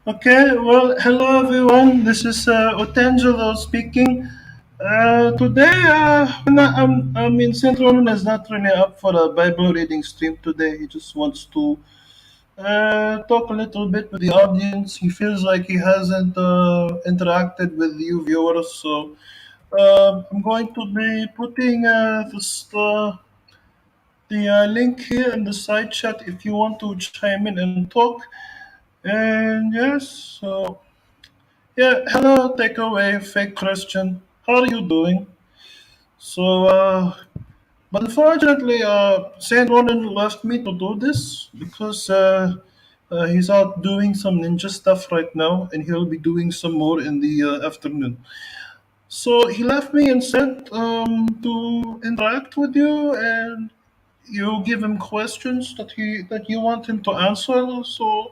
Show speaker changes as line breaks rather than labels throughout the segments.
Okay, well, hello everyone. This is Otangelo speaking. Today, I mean, Saint Ronan is not really up for a Bible reading stream today. He just wants to talk a little bit with the audience. He feels like he hasn't interacted with you viewers, so I'm going to be putting the link here in the side chat if you want to chime in and talk. And yes, so yeah, hello, takeaway, fake Christian. How are you doing? So, but unfortunately, Saint Ronan left me to do this because he's out doing some ninja stuff right now, and he'll be doing some more in the afternoon. So he left me and said to interact with you, and you give him questions that you want him to answer. So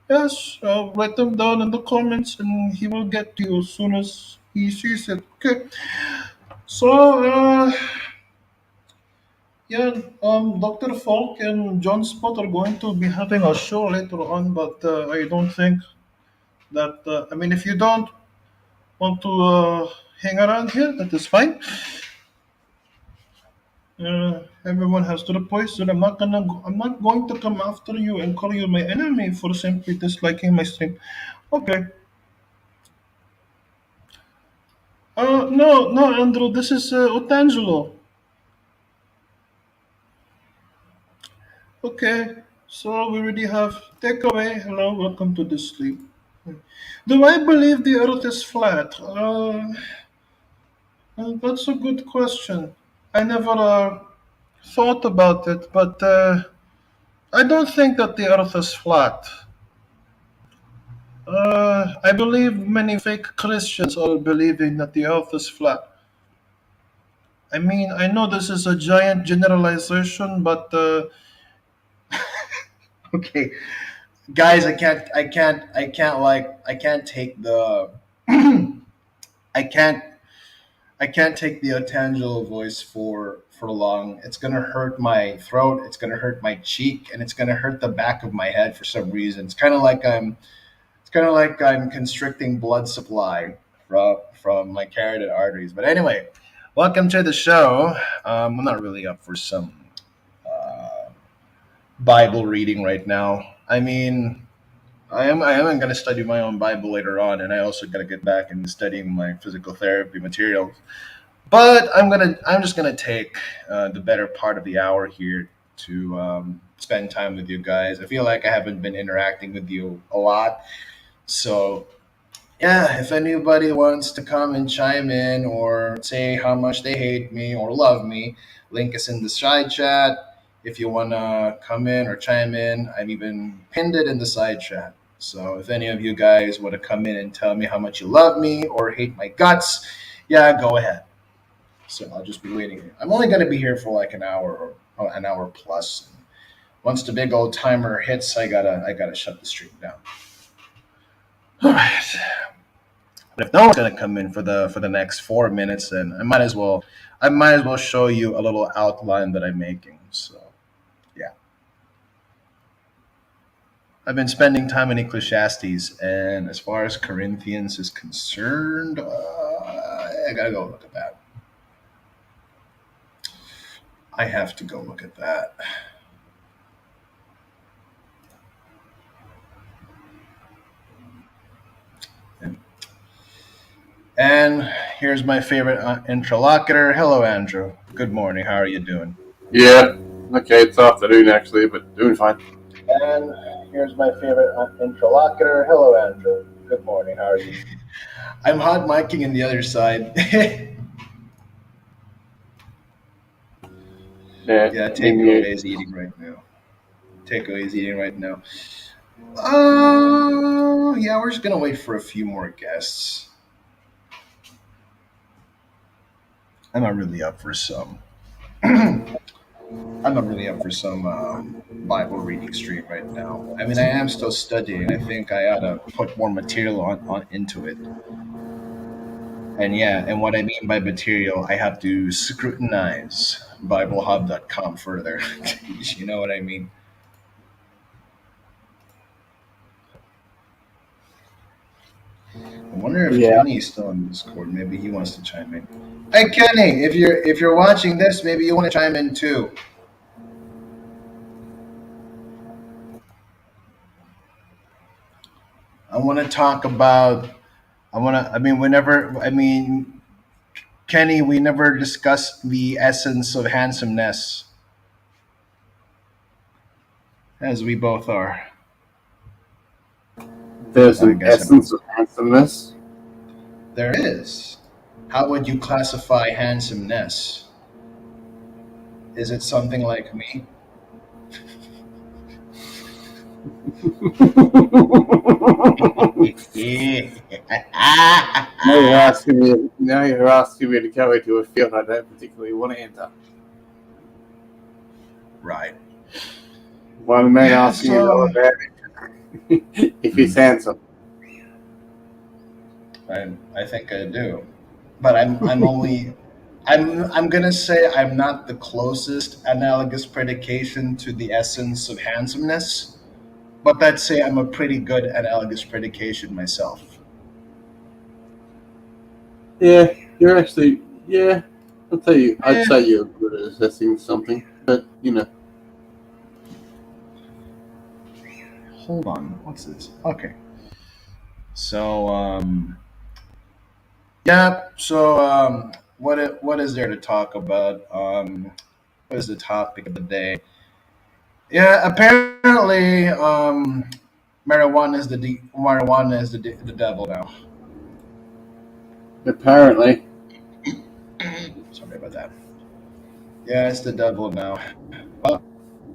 yes, write them down in the comments and he will get to you as soon as he sees it. Okay. So, yeah, Dr. Falk and John Spot are going to be having a show later on, but I don't think that, I mean, if you don't want to hang around here, that is fine. Everyone has their poison. I'm not going to come after you and call you my enemy for simply disliking my stream. Okay. No, no, Andrew, this is Otangelo. Okay, so we already have takeaway. Hello, welcome to the sleep. Do I believe the earth is flat? That's a good question. I never thought about it, but I don't think that the earth is flat. I believe many fake Christians are believing that the earth is flat. I mean, I know this is a giant generalization, but okay, guys, I can't take the, I can't, I can't take the Otangelo voice for long. It's gonna hurt my throat. It's gonna hurt my cheek, and it's gonna hurt the back of my head for some reason. It's kind of like I'm constricting blood supply from my carotid arteries. But anyway, welcome to the show. I'm not really up for some uh, Bible reading right now. I mean, I am going to study my own Bible later on, and I also got to get back into studying my physical therapy materials. But I'm just gonna take the better part of the hour here to spend time with you guys. I feel like I haven't been interacting with you a lot, so yeah. If anybody wants to come and chime in or say how much they hate me or love me, link is in the side chat. If you wanna come in or chime in, I've even pinned it in the side chat. So if any of you guys want to come in and tell me how much you love me or hate my guts, yeah, go ahead. So I'll just be waiting here. I'm only going to be here for like an hour or an hour plus. Once the big old timer hits, I gotta shut the stream down. All right. But if no one's gonna come in for the next 4 minutes, then I might as well show you a little outline that I'm making. So yeah, I've been spending time in Ecclesiastes, and as far as Corinthians is concerned, I gotta go look at that. I have to go look at that. And here's my favorite interlocutor. Hello, Andrew. Good morning. How are you doing?
Yeah. Okay, it's afternoon actually, but doing fine.
And here's my favorite interlocutor. Hello, Andrew. Good morning. How are you? I'm hot micing in the other side.
Yeah.
Yeah,
In
Takeaway
mute.
is eating right now. Takeaway is eating right now. Yeah, we're just gonna wait for a few more guests. I'm not really up for some. I'm not really up for some Bible reading stream right now. I mean, I am still studying. I think I ought to put more material on into it. And yeah, and what I mean by material, I have to scrutinize BibleHub.com further. You know what I mean? I wonder if
Yeah.
Kenny is still on Discord. Maybe he wants to chime in. Hey Kenny, if you're watching this, maybe you want to chime in too. I want to talk about. I want to. I mean, whenever. I mean, Kenny, we never discussed the essence of handsomeness, as we both are.
There's
I
an
guess I'm,
essence of handsomeness.
there is. How would you classify handsomeness? Is it something like me?
Now you're asking me to go into a field I don't particularly want to enter.
Right.
One man
Yeah,
asking me all about it. If he's handsome.
I think I do, but I'm only I'm gonna say I'm not the closest analogous predication to the essence of handsomeness, but I'd say I'm a pretty good analogous predication myself.
Yeah, you're actually yeah. I'd
Eh,
say you're good at assessing something, but
hold on, what's this? Okay, so yeah, so what is there to talk about? What is the topic of the day? Yeah, apparently, marijuana is the devil now.
apparently.
Sorry about that. Yeah, it's the devil now. Well,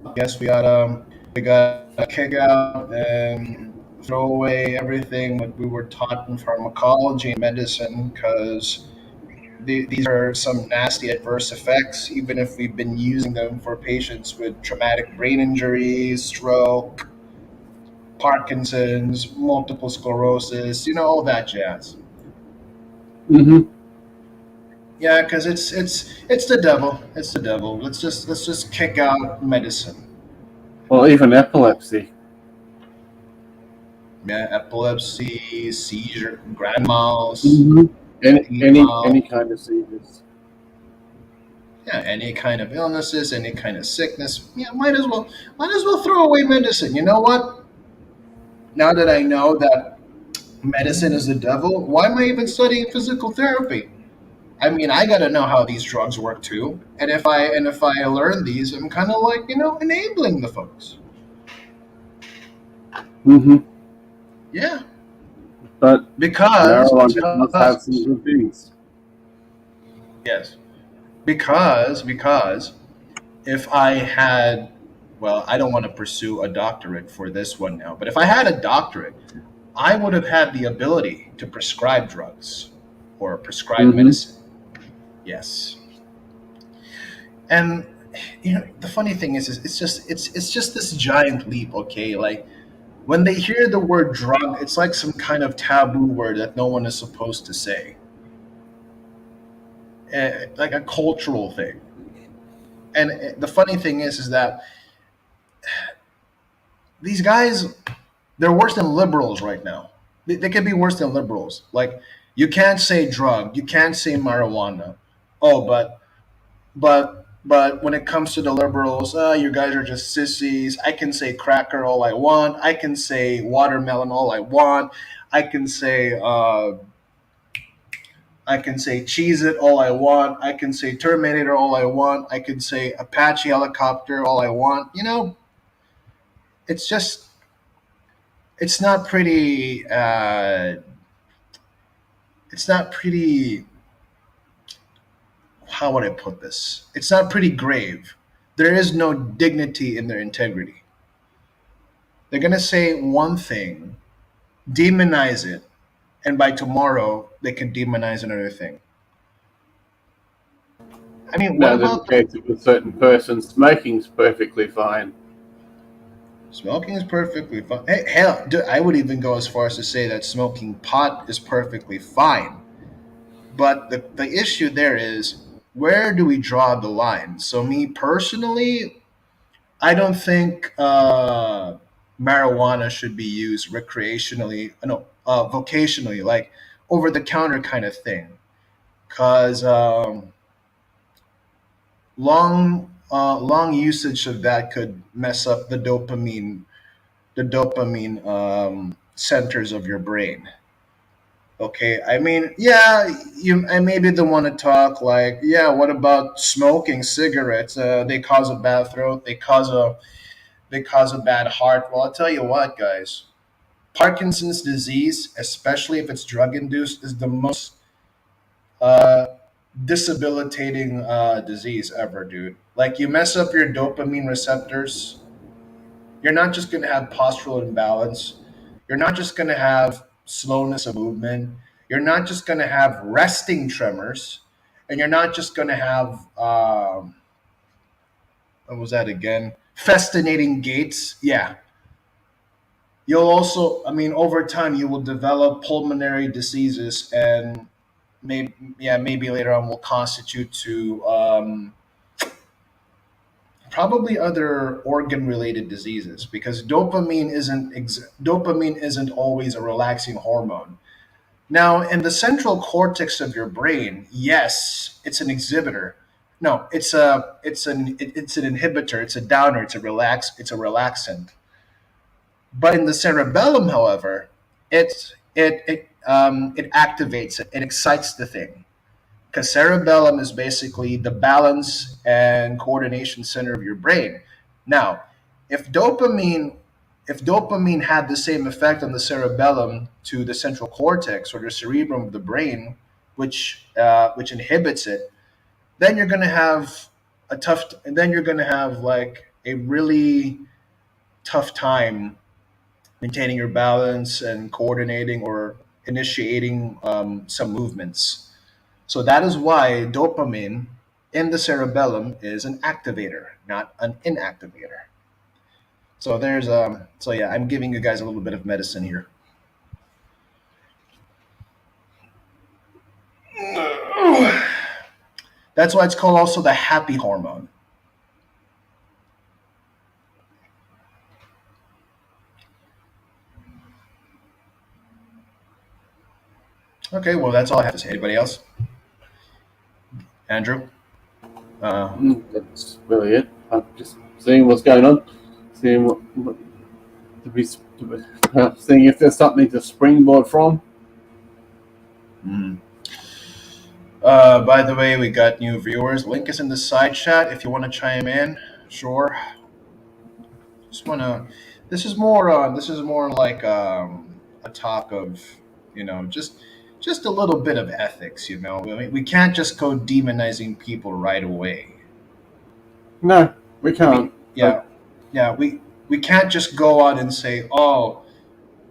I guess we got to kick out and throw away everything that we were taught in pharmacology and medicine because these are some nasty adverse effects. Even if we've been using them for patients with traumatic brain injuries, stroke, Parkinson's, multiple sclerosis, all that jazz.
Mm-hmm.
Yeah, because it's the devil. It's the devil. Let's just kick out medicine.
Well, even epilepsy.
Yeah, epilepsy, seizure, grand mouse,
Mm-hmm.
petit
Any
mal.
kind of seizures.
Yeah, any kind of illnesses, any kind of sickness. Yeah, might as well throw away medicine. You know what? Now that I know that medicine is the devil, why am I even studying physical therapy? I mean, I got to know how these drugs work too. And if I learn these, I'm kind of like enabling the folks.
Mm-hmm.
Yeah,
But
because
marijuana does have
because
some good things.
yes, because if I had, well, I don't want to pursue a doctorate for this one now, but if I had a doctorate, I would have had the ability to prescribe drugs or prescribe
Mm-hmm.
medicine. Yes, and the funny thing is it's just this giant leap. Okay, like When they hear the word drug, it's like some kind of taboo word that no one is supposed to say, like a cultural thing. And the funny thing is that these guys, they're worse than liberals right now. They can be worse than liberals. Like, you can't say drug, you can't say marijuana. Oh, but when it comes to the liberals, you guys are just sissies. I can say cracker all I want. I can say watermelon all I want. I can say I can say Cheez It all I want. I can say Terminator all I want. I can say Apache helicopter all I want. It's just, it's not pretty. It's not pretty. How would I put this? It's not pretty grave. There is no dignity in their integrity. They're gonna say one thing, demonize it, and by tomorrow they can demonize another thing. I mean, what
Now, in the
about the
case of a certain person, smoking's perfectly fine.
smoking is perfectly fine? Hey, hell, I would even go as far as to say that smoking pot is perfectly fine. But the issue there is, where do we draw the line? So me personally, I don't think marijuana should be used recreationally, no, vocationally, like over the counter kind of thing. Because long usage of that could mess up the dopamine centers of your brain. Okay, I mean, yeah, you and maybe they want to talk like, yeah, what about smoking cigarettes? They cause a bad throat. They cause a bad heart. Well, I'll tell you what, guys. Parkinson's disease, especially if it's drug induced, is the most uh, disabilitating disease ever, dude. Like, you mess up your dopamine receptors, you're not just going to have postural imbalance. You're not just going to have slowness of movement. You're not just going to have resting tremors. And you're not just going to have, what was that again? Festinating gaits. Yeah. You'll also, I mean, over time, you will develop pulmonary diseases, and maybe later on will constitute to probably other organ related diseases, because dopamine isn't always a relaxing hormone. Now, in the central cortex of your brain, yes, it's an exhibitor. No, it's an inhibitor, it's a downer, it's a relaxant. But in the cerebellum, however, it activates it excites the thing, because cerebellum is basically the balance and coordination center of your brain. Now, if dopamine if dopamine had the same effect on the cerebellum to the central cortex or the cerebrum of the brain, which inhibits it, then you're going to have then you're going to have like a really tough time maintaining your balance and coordinating or initiating some movements. So that is why dopamine in the cerebellum is an activator, not an inactivator. So yeah, I'm giving you guys a little bit of medicine here. That's why it's called also the happy hormone. Okay, well that's all I have to say. Anybody else? Andrew? Uh,
That's really it. I'm just seeing what's going on, seeing what to be, seeing if there's something to springboard from.
mm. By the way, we got new viewers. Link is in the side chat if you want to chime in. Sure. Just wanna. This is more like a talk of, just a little bit of ethics. I mean, we can't just go demonizing people right away.
No, we
We
can't.
Yeah, yeah, we can't just go out and say, oh,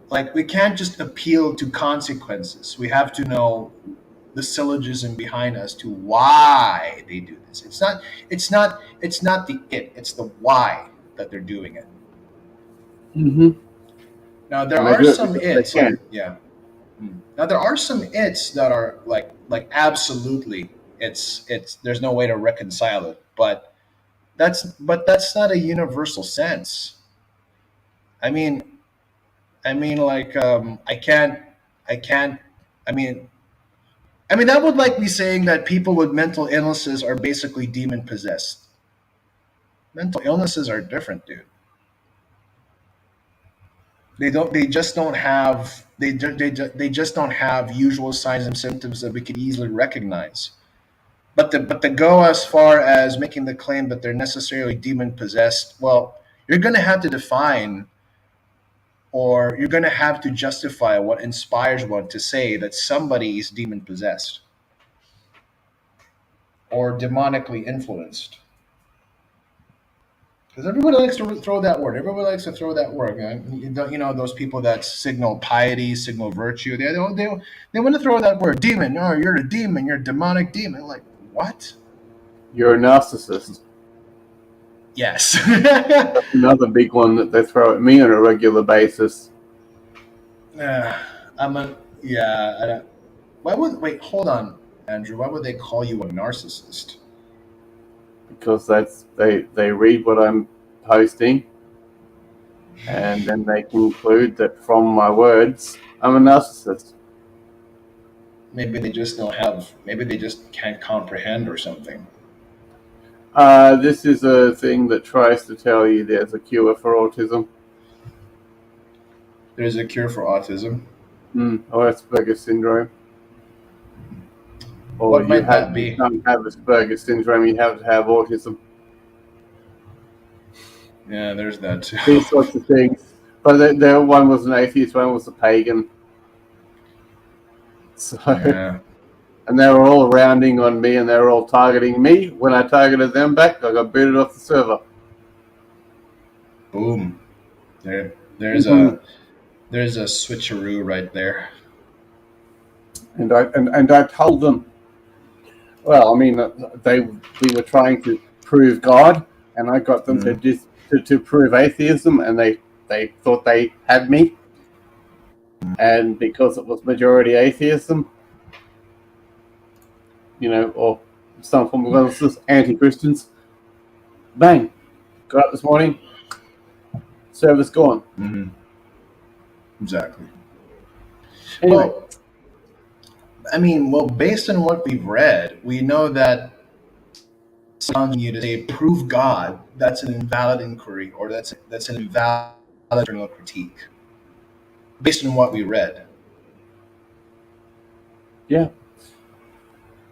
like, we can't just appeal to consequences. We have to know the syllogism behind as to why they do this. It's not the it's the why that they're doing it.
Mm-hmm.
Now there
And they
are
do it
some
because they
its like
can.
yeah. Now there are some its that are like absolutely it's there's no way to reconcile it, but that's not a universal sense. I mean like I can't I mean that would like be saying that people with mental illnesses are basically demon possessed. Mental illnesses are different, dude. They just don't have they just don't have usual signs and symptoms that we could easily recognize. But to go as far as making the claim that they're necessarily demon possessed, well, you're going to have to define or you're going to have to justify what inspires one to say that somebody is demon possessed or demonically influenced. Because everybody likes to throw that word. Everybody likes to throw that word. You know those people that signal piety, signal virtue. They want to throw that word demon. Oh, you're a demon. You're a demonic demon. Like what?
You're a narcissist.
Yes.
That's another big one that they throw at me on a regular basis.
I'm a yeah. I don't, why would wait? Hold on, Andrew. Why would they call you a narcissist?
Because they read what I'm posting, and then they conclude that from my words, I'm a narcissist.
Maybe they just don't have. Maybe they just can't comprehend or something.
This is a thing that tries to tell you there's a cure for autism.
There's a cure for autism.
Or Asperger's syndrome. Or
What
you
might that be?
don't have Asperger's syndrome, you have to have autism.
Yeah, there's that too.
These sorts of things. But there one was an atheist, one was a pagan. So,
Yeah.
and they were all rounding on me, and they were all targeting me. When I targeted them back, I got booted off the server.
Boom. There's a switcheroo right there.
And I told them, well, I mean, we were trying to prove God, and I got them to prove atheism, and they thought they had me. And because it was majority atheism, or some form of anti-Christians, bang, got up this morning, service gone.
Mm-hmm. Exactly.
Anyway.
Well, based on what we've read, we know that telling you to say prove God, that's an invalid inquiry, or that's an invalid internal critique. Based on what we read.
Yeah.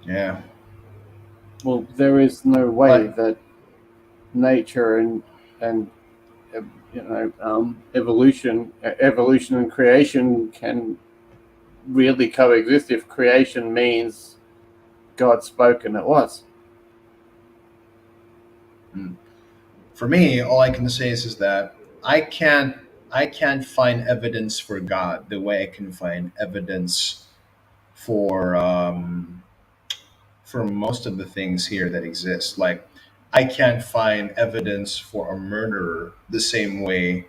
Yeah.
Well, there is no way that nature and evolution and creation can really coexist if creation means God spoke and it was.
For me, all I can say is that I can't find evidence for God the way I can find evidence for most of the things here that exist. Like I can't find evidence for a murderer the same way.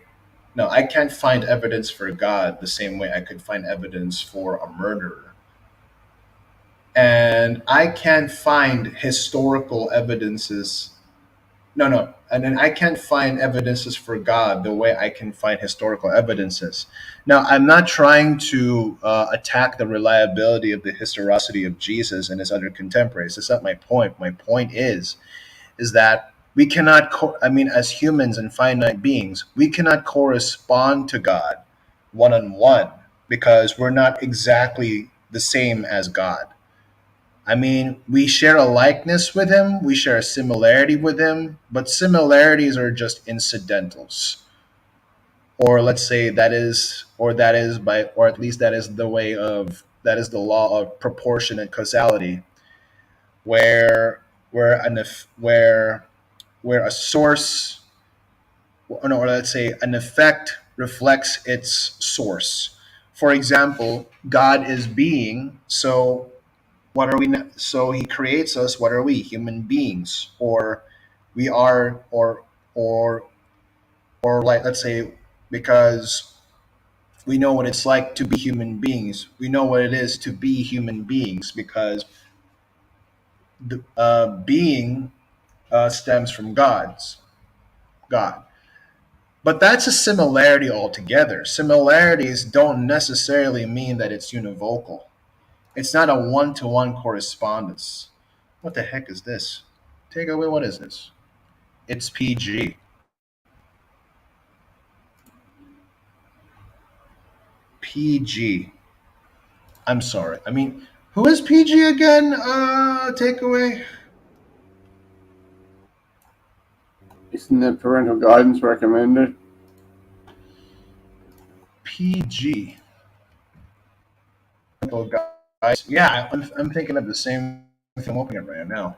No, I can't find evidence for God the same way I could find evidence for a murderer. And I can't find historical evidences. No. And then I can't find evidences for God the way I can find historical evidences. Now, I'm not trying to attack the reliability of the historicity of Jesus and his other contemporaries. That's not my point. My point is that we cannot, as humans and finite beings, we cannot correspond to God one on one because we're not exactly the same as God. We share a likeness with him, we share a similarity with him, but similarities are just incidentals. Or let's say that is by, or at least that is the way of, that is the law of proportionate causality, where an eff- where a source, or let's say an effect reflects its source. For example, God is being, so what are we? So He creates us. What are we? Human beings, or we are, or like let's say, because We know what it's like to be human beings. We know what it is to be human beings because the being stems from God. But that's a similarity altogether. Similarities don't necessarily mean that it's univocal. It's not a one-to-one correspondence. What the heck is this? Take away, what is this? It's PG. PG. I'm sorry. I mean, who is PG again? Takeaway.
Isn't the parental guidance recommended?
PG. Oh, guys. Yeah, I'm thinking of the same thing. I'm opening it right now.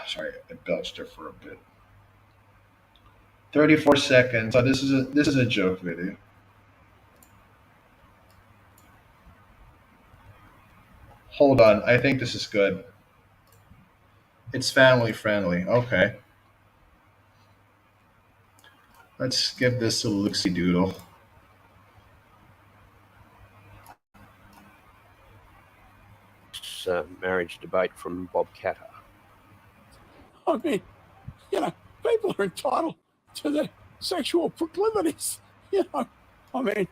Sorry, I belched there for a bit. 34 seconds. Oh, this is a joke video. Hold on. I think this is good. It's family friendly. Okay. Let's give this a look-see doodle.
Marriage debate from Bob Catter.
I mean, people are entitled to their sexual proclivities. I mean,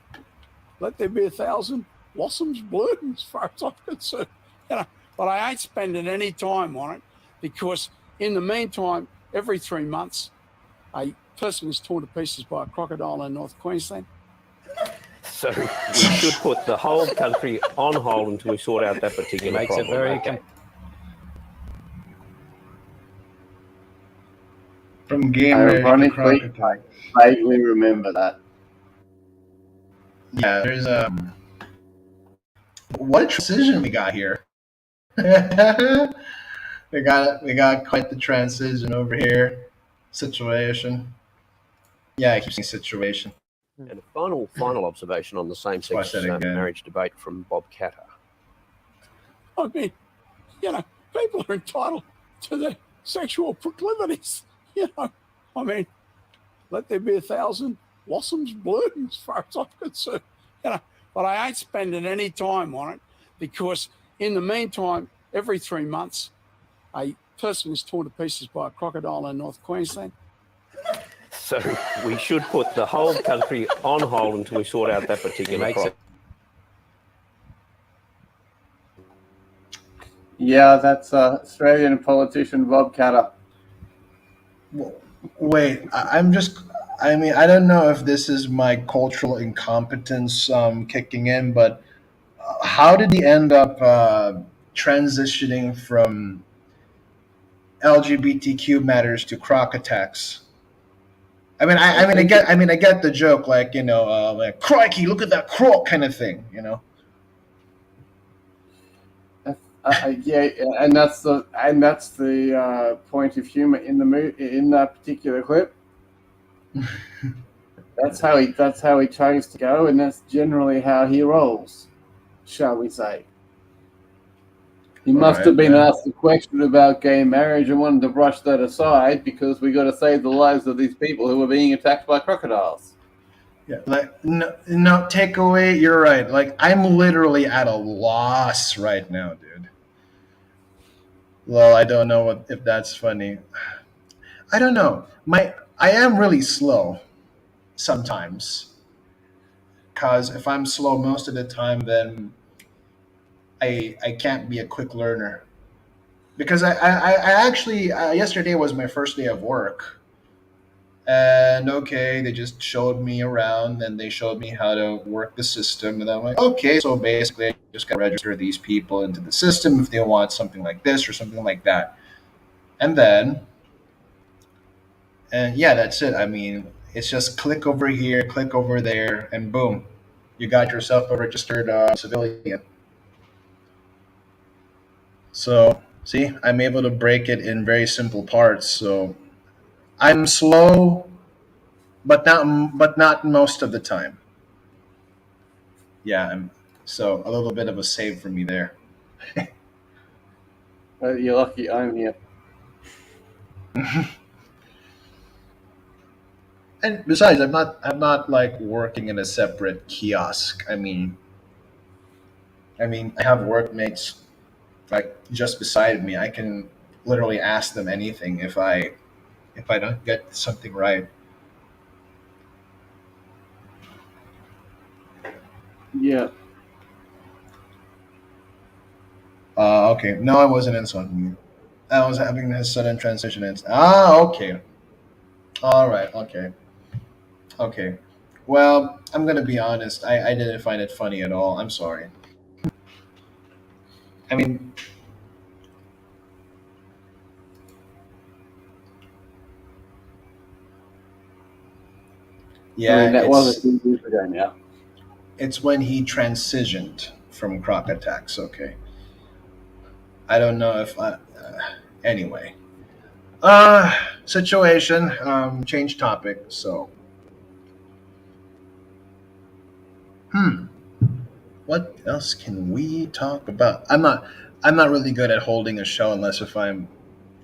let there be 1,000 blossoms bloom as far as I'm concerned. But I ain't spending any time on it because in the meantime, every 3 months, a person is torn to pieces by a crocodile in North Queensland.
So we should put the whole country on hold until we sort out that particular
Makes it
problem.
very
Okay.
From gamer to
Ironically,
crocodile.
I vaguely remember that.
Yeah, there's what a transition we got here. we got quite the transition over here. Situation. Yeah, I keep saying situation.
And a final observation on the same-sex
Watch that again.
marriage debate from Bob Catter.
I mean, people are entitled to their sexual proclivities. I mean, let there be 1,000 blossoms bloom as far as I'm concerned. But I ain't spending any time on it because in the meantime, every 3 months, a person is torn to pieces by a crocodile in North Queensland.
So we should put the whole country on hold until we sort out that particular
Makes
problem.
Yeah, that's Australian politician Bob Catter.
Wait, I mean, I don't know if this is my cultural incompetence kicking in, but how did he end up transitioning from LGBTQ matters to croc attacks? I mean, I get the joke, like like crikey, look at that croc kind of thing,
Yeah, and that's the point of humor in in that particular clip. That's how he chose to go, and that's generally how he rolls, shall we say? He must have been asked a question about gay marriage and wanted to brush that aside because we got to save the lives of these people who are being attacked by crocodiles.
Yeah, like no takeaway. You're right. Like I'm literally at a loss right now, dude. Well, I don't know if that's funny. I don't know. I am really slow sometimes. Cause if I'm slow most of the time, then I can't be a quick learner. Because I actually yesterday was my first day of work, and okay, they just showed me around and they showed me how to work the system, and I'm like, okay, so basically I just gotta register these people into the system if they want something like this or something like that, and then and yeah, that's it. I mean, it's just click over here, click over there, and boom, you got yourself a registered civilian. So see, I'm able to break it in very simple parts. So I'm slow, but not most of the time. Yeah, so a little bit of a save for me there.
You're lucky I'm here.
And besides, I'm not like working in a separate kiosk. I mean, I have workmates like just beside me. I can literally ask them anything if I don't get something right.
Yeah.
Okay. No, I wasn't insulting you. I was having a sudden transition. Okay. All right. Okay. Okay. Well, I'm gonna be honest. I didn't find it funny at all. I'm sorry. I mean,
I
yeah,
mean, that was a
it's
few years ago now.
it's when he transitioned from Croc Attacks. Okay. I don't know if I. Anyway. Situation. Change topic. So, hmm. What else can we talk about? I'm not really good at holding a show unless if I'm.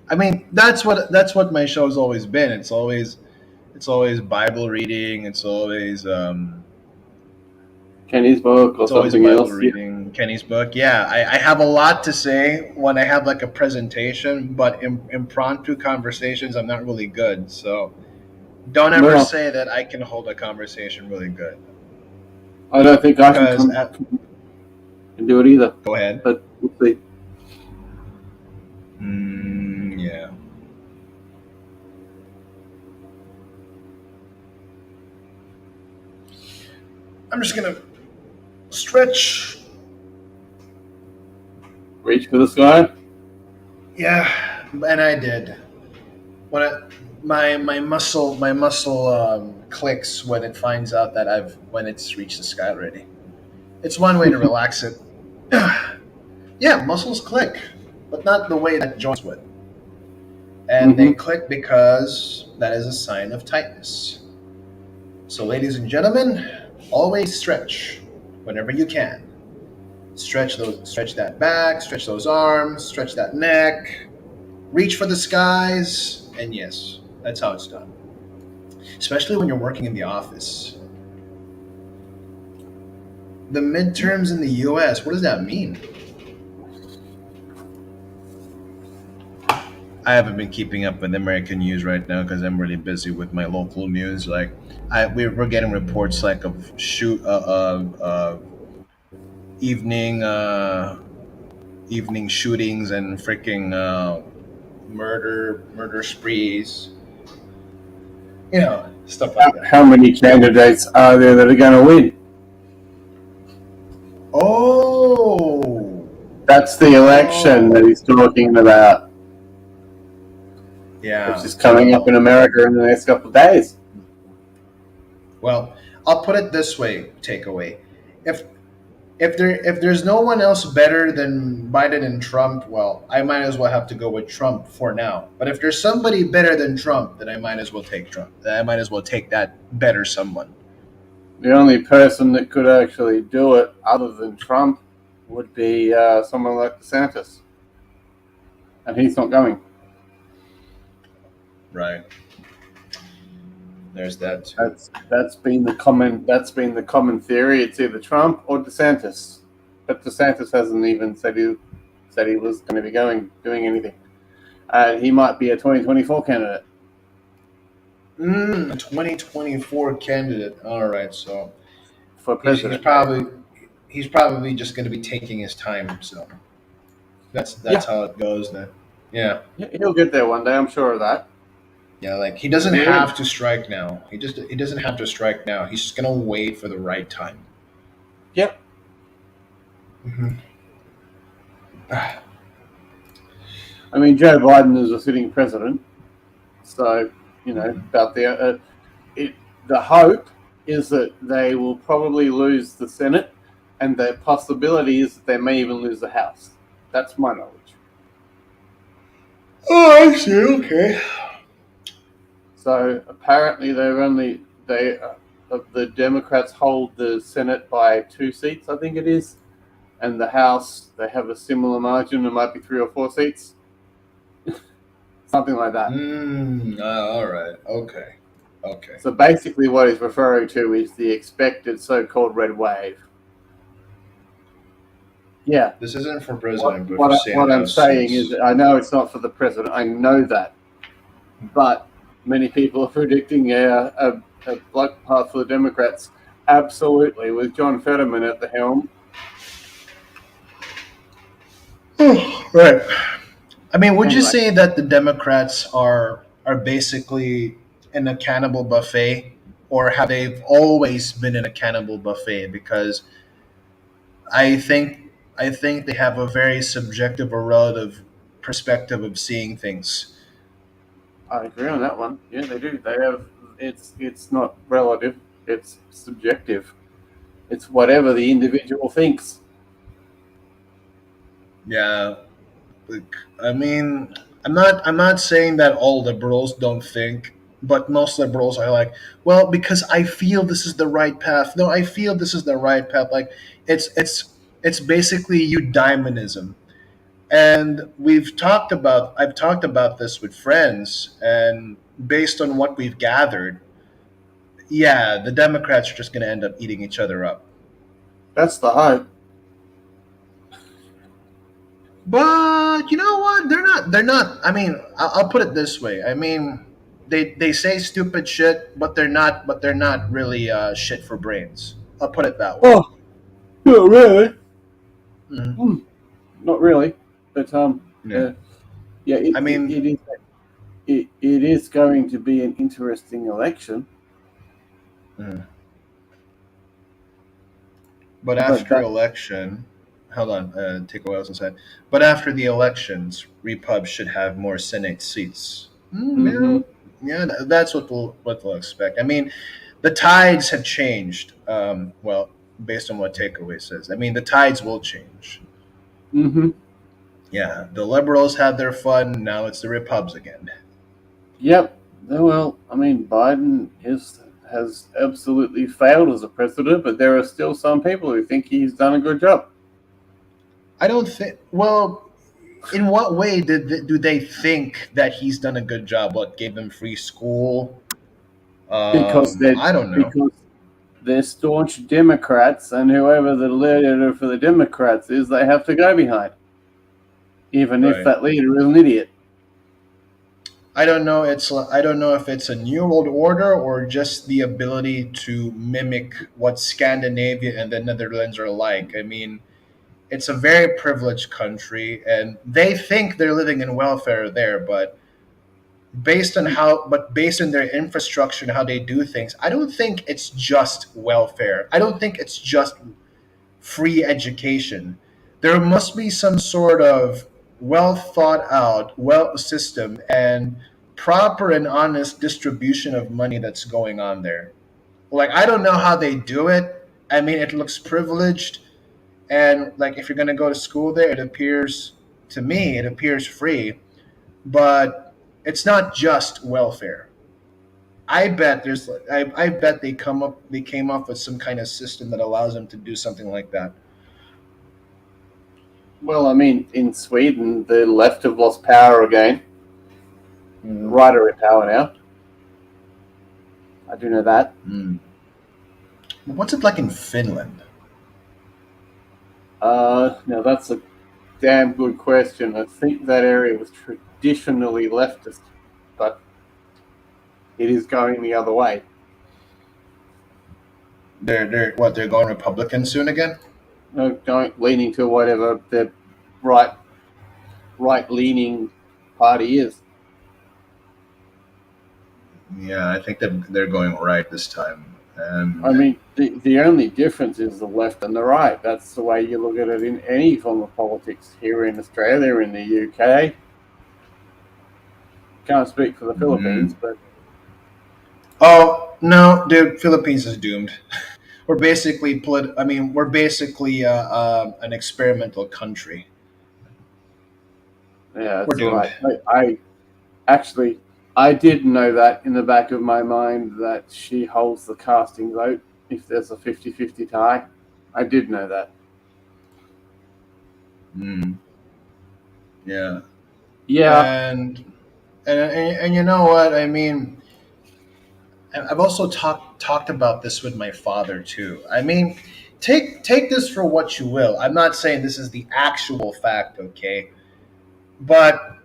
I mean, that's what my show's always been. It's always Bible reading.
Kenny's book or
It's always
something
Bible
else. Yeah.
reading. Kenny's book. Yeah, I have a lot to say when I have like a presentation, but impromptu conversations, I'm not really good. So don't ever
No,
say that I can hold a conversation really good
I don't think I can
because
come and do it either.
go ahead.
But we'll see.
Yeah. I'm just gonna stretch.
Reach for the sky.
Yeah, and I did. When my muscle clicks when it finds out that when it's reached the sky already. It's one way to relax it. Yeah, muscles click, but not the way that joints would. And they
Mm-hmm.
click because that is a sign of tightness. So, ladies and gentlemen, always stretch whenever you can. Stretch that back, stretch those arms, stretch that neck, reach for the skies, and yes, that's how it's done. Especially when you're working in the office. The midterms in the US, what does that mean? I haven't been keeping up with American news right now because I'm really busy with my local news. Like, we're getting reports like of evening evening shootings and freaking murder sprees. Stuff like that.
How many candidates are there that are going to win?
Oh,
That's the election that he's talking about,
yeah.
which is coming up in America in the next couple of days.
Well, I'll put it this way. Takeaway: if if there's no one else better than Biden and Trump, well, I might as well have to go with Trump for now. But if there's somebody better than Trump, then I might as well take Trump. Then I might as well take that better someone.
The only person that could actually do it, other than Trump, would be someone like DeSantis, and he's not going.
Right. There's that too.
That's been the common theory. It's either Trump or DeSantis, but DeSantis hasn't even said he was going to be doing anything. He might be a 2024 candidate.
A 2024 candidate. All right, so
For
he's
president.
probably just going to be taking his time. So that's how it goes then. Yeah.
He'll get there one day, I'm sure of that.
Yeah, like he doesn't
Yeah.
have to strike now. He doesn't have to strike now. He's just gonna wait for the right time.
Yep.
Mm-hmm.
I mean, Joe Biden is a sitting president, so about the hope is that they will probably lose the Senate, and the possibility is that they may even lose the House. That's my knowledge.
Oh, I see. Okay.
So apparently, the Democrats hold the Senate by 2 seats, I think it is, and the House they have a similar margin. It might be 3 or 4 seats, something like that.
All right. Okay. Okay.
So basically, what he's referring to is the expected so-called red wave. Yeah.
This isn't for president, but for
What I'm
Sandhouse
saying is,
seats.
I know it's not for the president. I know that, but many people are predicting a blood path for the Democrats. Absolutely, with John Fetterman at the helm.
Right. I mean, would you
Anyway,
say that the Democrats are basically in a cannibal buffet, or have they always been in a cannibal buffet? Because I think I think they have a very subjective or relative perspective of seeing things.
I agree on that one. Yeah, they do. They have. It's not relative. It's subjective. It's whatever the individual thinks.
Yeah, like, I mean, I'm not saying that all liberals don't think, but most liberals are like, well, because I feel this is the right path. No, I feel this is the right path. Like it's basically eudaimonism. And I've talked about this with friends, and based on what we've gathered, yeah, the Democrats are just going to end up eating each other up.
That's the hope.
But you know what? They're not. They're not. I mean, I'll put it this way. I mean, they say stupid shit, but they're not. But they're not really shit for brains. I'll put it that way.
Oh, not really.
Mhm.
Not really. But
Yeah.
yeah.
I mean,
It is going to be an interesting election.
mhm. But
But
after
that.
election, hold on, take what I was inside. But after the elections, Repub should have more Senate seats.
Mm-hmm.
Yeah, that's what we'll expect. I mean, the tides have changed. Well, based on what Takeaway says, I mean, the tides will change.
Mm-hmm.
Yeah, the liberals had their fun. Now it's the Repubs again.
Yep. Well, I mean, Biden has absolutely failed as a president, but there are still some people who think he's done a good job.
I don't think. Well, in what way do they think that he's done a good job? What, gave them free school? I don't know.
Because they're staunch Democrats, and whoever the leader for the Democrats is, they have to go behind, even if
Right.
that leader is an idiot.
I don't know. I don't know if it's a new world order or just the ability to mimic what Scandinavia and the Netherlands are like. I mean, it's a very privileged country, and they think they're living in welfare there, but based on their infrastructure and how they do things, I don't think it's just welfare. I don't think it's just free education. There must be some sort of well thought out, well system and proper and honest distribution of money that's going on there. Like, I don't know how they do it. I mean, it looks privileged, and like, if you're going to go to school there, it appears to me, it appears free, but it's not just welfare. I bet they came up with some kind of system that allows them to do something like that.
Well, I mean, in Sweden, the left have lost power again. The
Mm.
right are in power now. I do know that.
Mm. What's it like in Finland?
Now that's a damn good question. I think that area was traditionally leftist, but it is going the other way.
They're going Republican soon again?
Going leaning to whatever the right leaning party is.
Yeah, I think that they're going right this time.
I mean, the only difference is the left and the right. That's the way you look at it in any form of politics here in Australia, in the UK. Can't speak for the Philippines, but
Oh no, dude, Philippines is doomed. We're basically an experimental country.
yeah,
We're
that's all
doomed.
right. I actually I did know that in the back of my mind that she holds the casting vote if there's a 50-50 tie. I did know that.
Mm. Yeah,
Yeah.
and you know what I mean. I've also talked about this with my father too. I mean, take this for what you will. I'm not saying this is the actual fact, okay? But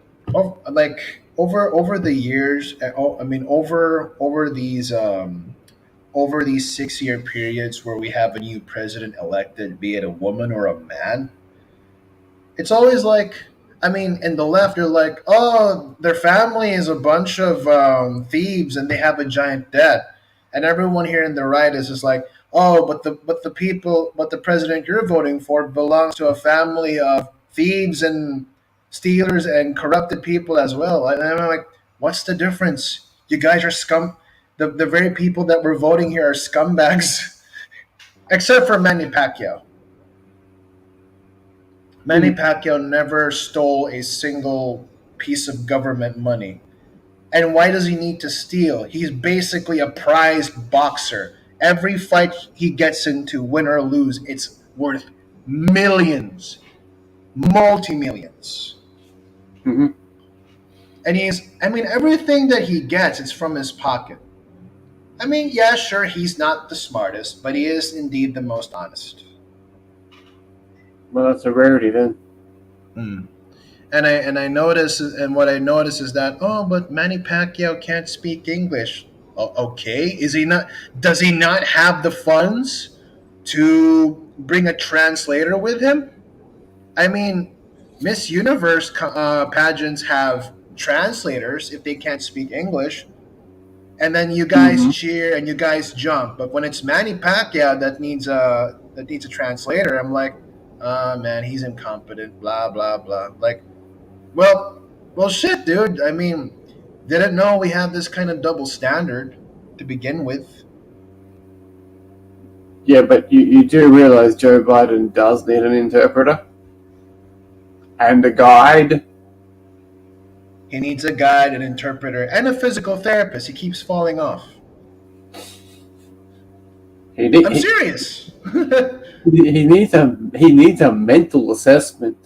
like over the years, I mean over these 6 year periods where we have a new president elected, be it a woman or a man, it's always like, I mean, in the left, they're like, oh, their family is a bunch of thieves and they have a giant debt, and everyone here in the right is just like, oh, but the president you're voting for belongs to a family of thieves and stealers and corrupted people as well. And I'm like, what's the difference? You guys are scum. The very people that we're voting here are scumbags, except for Manny Pacquiao. Manny Pacquiao never stole a single piece of government money. And why does he need to steal? He's basically a prized boxer. Every fight he gets into, win or lose, it's worth millions, multi millions.
Hmm.
And I mean, everything that he gets is from his pocket. I mean, yeah, sure, he's not the smartest, but he is indeed the most honest.
Well, that's a rarity then.
Mm. And I notice, and what I notice is that, oh, but Manny Pacquiao can't speak English. Okay, is he not? Does he not have the funds to bring a translator with him? I mean, Miss Universe pageants have translators if they can't speak English, and then you guys
Hmm.
cheer and you guys jump. But when it's Manny Pacquiao that needs a translator, I'm like, man, he's incompetent. Blah blah blah. Like, well, well, shit, dude. I mean, didn't know we have this kind of double standard to begin with.
Yeah, but you do realize Joe Biden does need an interpreter and a guide.
He needs a guide, an interpreter, and a physical therapist. He keeps falling off.
He, ne-
I'm serious.
he needs a mental assessment.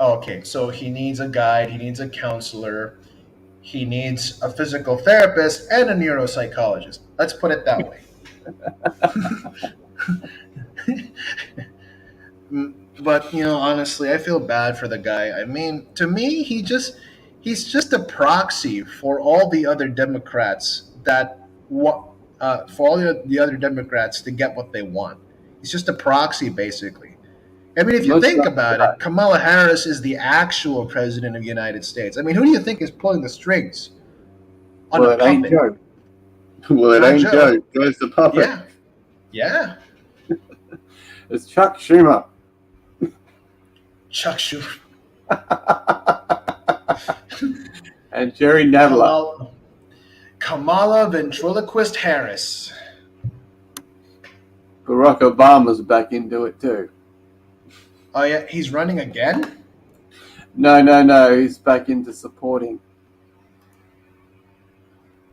Okay, so he needs a guide, he needs a counselor, he needs a physical therapist, and a neuropsychologist. Let's put it that way. But honestly, I feel bad for the guy. I mean, to me, he's just a proxy for all the other Democrats for all the other Democrats to get what they want. He's just a proxy, basically. I mean, if you
Much
think
like
about
that.
it, Kamala Harris is the actual president of the United States. I mean, who do you think is pulling the strings on
Well,
a
it ain't
puppet?
Joe. Well, it
Not
ain't
Joe.
Joe. Joe's the puppet.
Yeah, yeah.
It's Chuck Schumer.
Chuck Schumer,
And Jerry Nadler.
Kamala ventriloquist Harris.
Barack Obama's back into it too.
Oh yeah, he's running again.
No. He's back into supporting.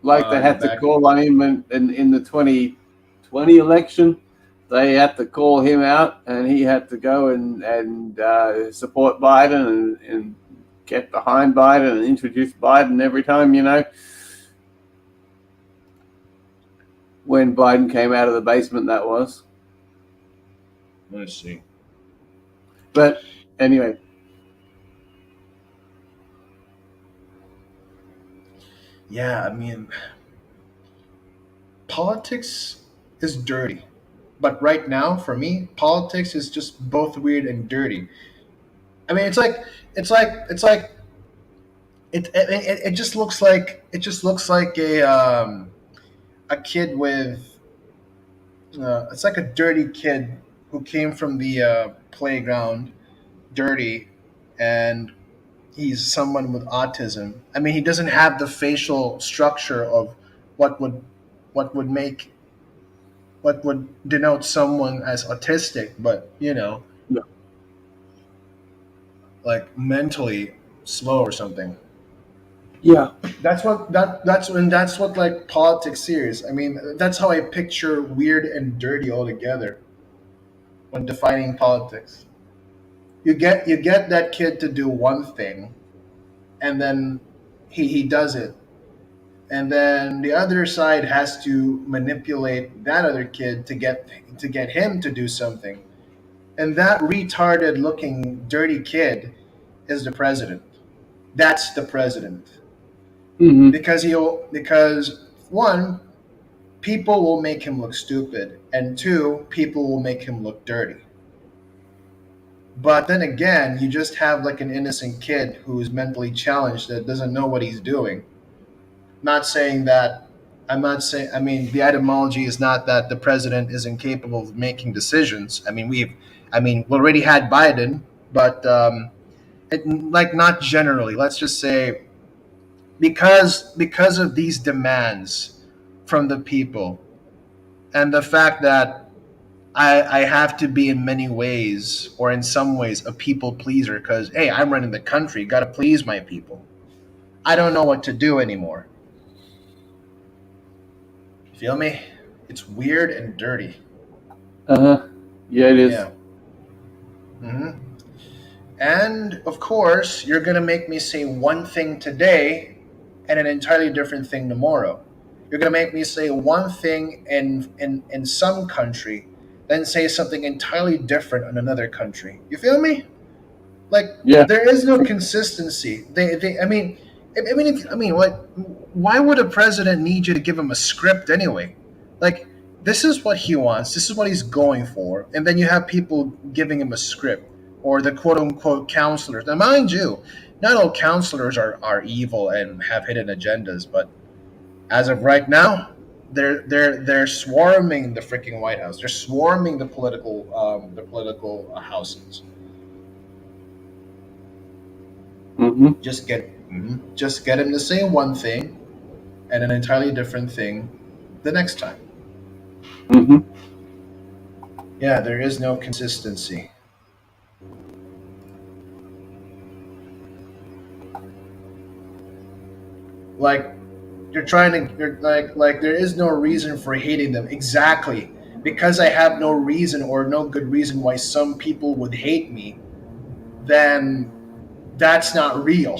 Like they had to
back.
call on him in the 2020 election. They had to call him out, and he had to go and support Biden and get behind Biden and introduce Biden every time, when Biden came out of the basement, that was.
Let's see.
But anyway,
Yeah, I mean, politics is dirty. But right now, for me, politics is just both weird and dirty. I mean, it's like it just looks like a kid with it's like a dirty kid who came from the playground dirty, and he's someone with autism. I mean, he doesn't have the facial structure of what would what would make what would denote someone as autistic, but
yeah.
like mentally slow or something.
Yeah.
That's what like politics is. I mean, that's how I picture weird and dirty altogether when defining politics. You get that kid to do one thing, and then he does it and then the other side has to manipulate that other kid to get him to do something. And that retarded looking dirty kid is the president. That's the president.
Mm-hmm.
Because one, people will make him look stupid, and two, people will make him look dirty. But then again, you just have like an innocent kid who's mentally challenged that doesn't know what he's doing. Not saying that I'm not saying I mean the etymology is not that the president is incapable of making decisions. We already had Biden, but like not generally. Let's just say because of these demands from the people and the fact that I have to be in many ways or in some ways a people pleaser because hey, I'm running the country, got to please my people. I don't know what to do anymore. Feel me? It's weird and dirty.
Uh-huh. Yeah, it is.
Yeah. hmm And of course, you're gonna make me say one thing today and an entirely different thing tomorrow. You're gonna make me say one thing in some country, then say something entirely different in another country. You feel me? Like
Yeah.
there is no consistency. What? Why would a president need you to give him a script anyway? Like, this is what he wants. This is what he's going for, and then you have people giving him a script or the quote unquote counselors. Now, mind you, not all counselors are evil and have hidden agendas, but as of right now, they're swarming the freaking White House. They're swarming the political houses.
Mm-hmm.
Just get him to say one thing and an entirely different thing the next time.
Mm-hmm.
Yeah, there is no consistency. Like you're there is no reason for hating them. Exactly. Because I have no reason or no good reason why some people would hate me, then that's not real.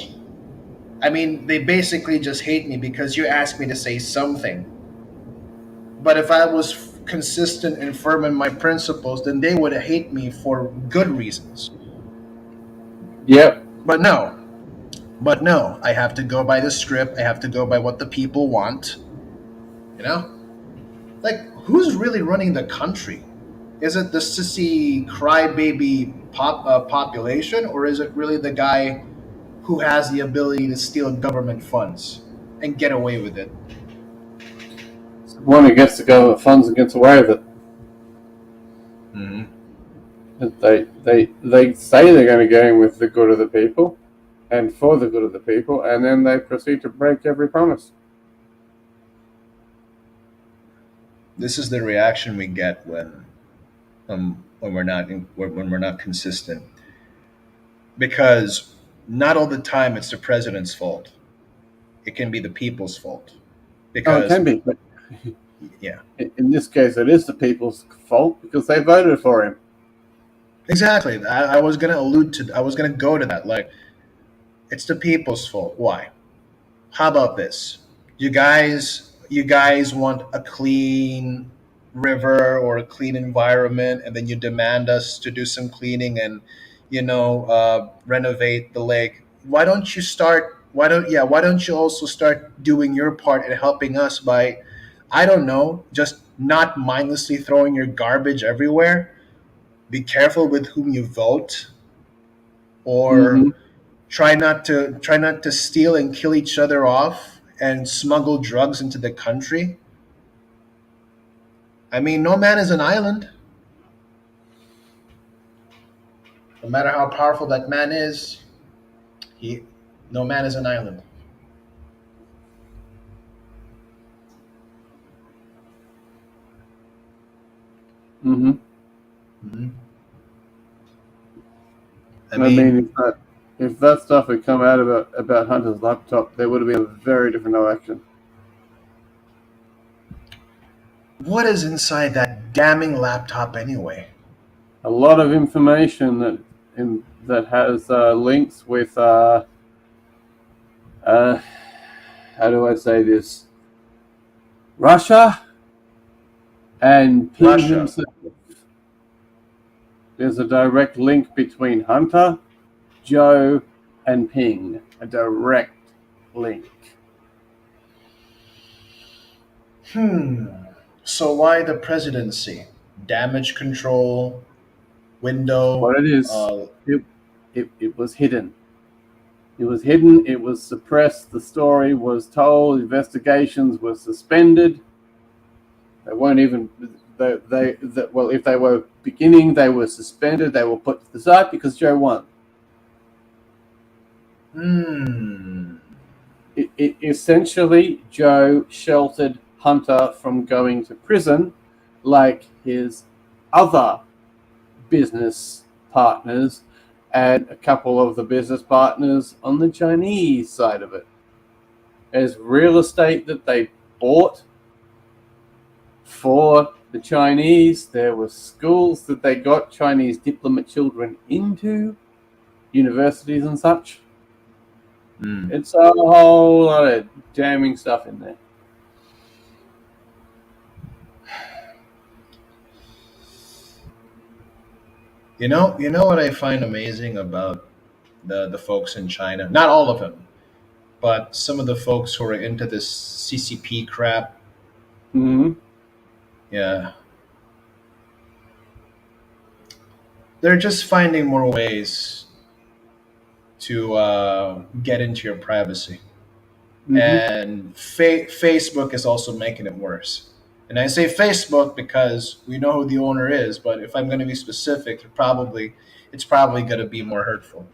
I mean, they basically just hate me because you asked me to say something. But if I was consistent and firm in my principles, then they would hate me for good reasons.
Yep.
But no, but no, I have to go by the script. I have to go by what the people want. You know, like who's really running the country? Is it the sissy crybaby population, or is it really the guy who has the ability to steal government funds and get away with it?
One who gets the government funds and gets away with it.
Mm-hmm.
They say they're going to go in with the good of the people and for the good of the people, and then they proceed to break every promise.
This is the reaction we get when we're not consistent, because not all the time it's the president's fault. It can be the people's fault.
Oh, it
Because
can be, but
yeah,
in this case, it is the people's fault because they voted for him.
exactly. I was gonna allude to. I was gonna go to that. Like, it's the people's fault. Why? How about this? You guys want a clean river or a clean environment, and then you demand us to do some cleaning and renovate the lake. Why don't you start? Why don't you also start doing your part and helping us by, I don't know, just not mindlessly throwing your garbage everywhere. Be careful with whom you vote, or
Mm-hmm.
try not to steal and kill each other off and smuggle drugs into the country. I mean, no man is an island. No matter how powerful that man is, he no man is an island.
Mm-hmm.
Mhm. I
I
mean,
mean, if that stuff had come out about Hunter's laptop, there would have been a very different election.
what is inside that damning laptop anyway?
A lot of information that has links with how do I say this? Russia and Ping
Russia.
himself. There's a direct link between Hunter, Joe, and Ping. A direct link.
So why the presidency? Damage control, window.
What it is,
Uh,
it was hidden. It was hidden. It was suppressed. The story was told. Investigations were suspended. They weren't even. Well, if they were beginning, they were suspended. They were put to the side because Joe won. It essentially, Joe sheltered Hunter from going to prison, like his other business partners and a couple of the business partners on the Chinese side of it. There's real estate that they bought for the Chinese. There were schools that they got Chinese diplomat children into, universities and such. It's a whole lot of damning stuff in there.
You know what I find amazing about the folks in China? Not all of them, but some of the folks who are into this CCP crap.
Mm-hmm.
Yeah, they're just finding more ways to get into your privacy, and Facebook is also making it worse. And I say Facebook because we know who the owner is, but if I'm going to be specific, it's probably going to be more hurtful.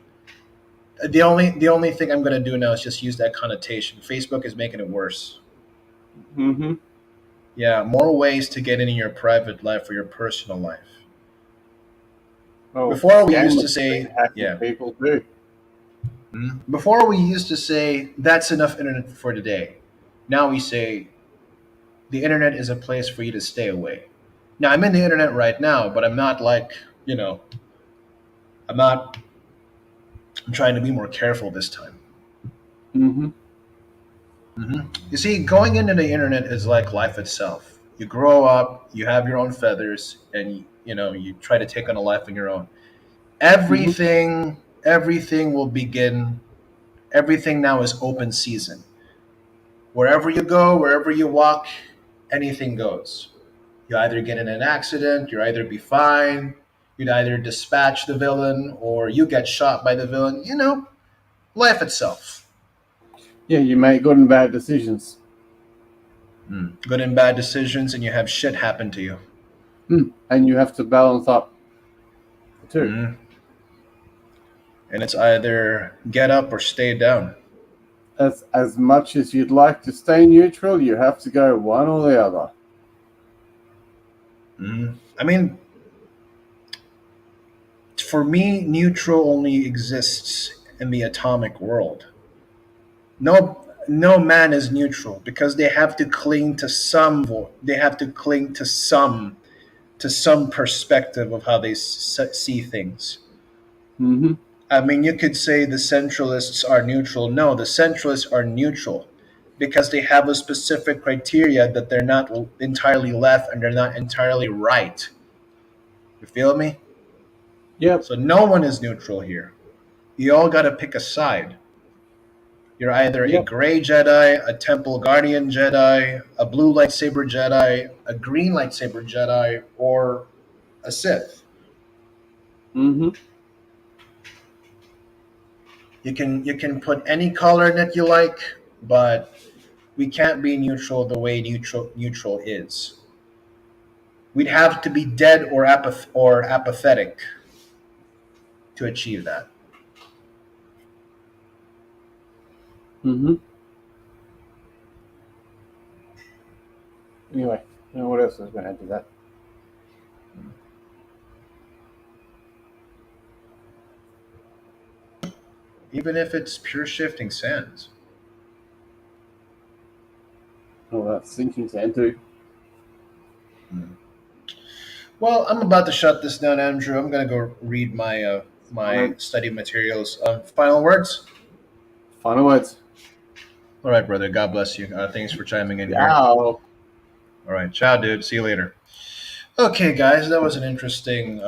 The only thing I'm going to do now is just use that connotation. Facebook is making it worse.
Mm-hmm.
Yeah, more ways to get into your private life or your personal life.
Well,
Before we used to
scammers
say,
hacking
yeah.
people too.
Before we used to say that's enough internet for today. Now we say the internet is a place for you to stay away. Now I'm in the internet right now, but I'm not I'm not. I'm trying to be more careful this time.
Mm-hmm.
You see, going into the internet is like life itself. You grow up, you have your own feathers, and you try to take on a life on your own. Everything will begin. Everything now is open season. Wherever you go, wherever you walk, anything goes. You either get in an accident, you either be fine, you'd either dispatch the villain, or you get shot by the villain. Life itself.
Yeah, you make good and bad decisions.
Good and bad decisions, and you have shit happen to you.
And you have to balance up too.
Mhm. And it's either get up or stay down.
As much as you'd like to stay neutral, you have to go one or the other.
I mean, for me, neutral only exists in the atomic world. No man is neutral because they have to cling to they have to cling to some perspective of how they see things.
Mm-hmm.
I mean, you could say the centralists are neutral. No, the centralists are neutral because they have a specific criteria that they're not entirely left and they're not entirely right. You feel me?
Yep.
So no one is neutral here. You all got to pick a side. You're either a gray Jedi, a Temple Guardian Jedi, a blue lightsaber Jedi, a green lightsaber Jedi, or a Sith.
Mm-hmm.
You can put any color in it you like, but we can't be neutral the way neutral is. We'd have to be dead or apathetic to achieve that.
Mm-hmm. Anyway, what else was going to add to that?
Even if it's pure shifting sands.
Oh, that's sinking sand too.
Well, I'm about to shut this down, Andrew. I'm gonna go read my my study materials. Final words.
Final words.
All right, brother. God bless you. Thanks for chiming in here.
Ciao.
All right, ciao, dude. See you later. Okay, guys, that was an interesting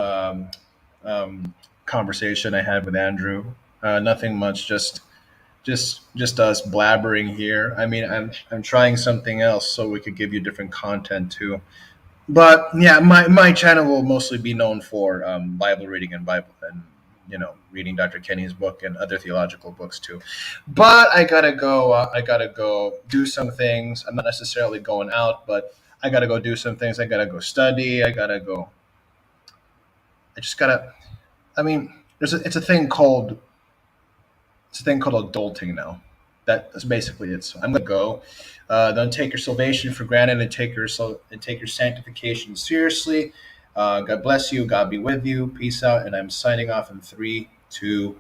conversation I had with Andrew. Nothing much, just us blabbering here. I mean, I'm trying something else so we could give you different content too. But yeah, my channel will mostly be known for Bible reading and Bible and reading Dr. Kenny's book and other theological books too. But I gotta go. I gotta go do some things. I'm not necessarily going out, but I gotta go do some things. I gotta go study. I gotta go. I just gotta. I mean, it's a thing called adulting now. That's basically it. So I'm gonna go. Don't take your salvation for granted, and take your sanctification seriously. God bless you. God be with you. Peace out. And I'm signing off in 3, 2,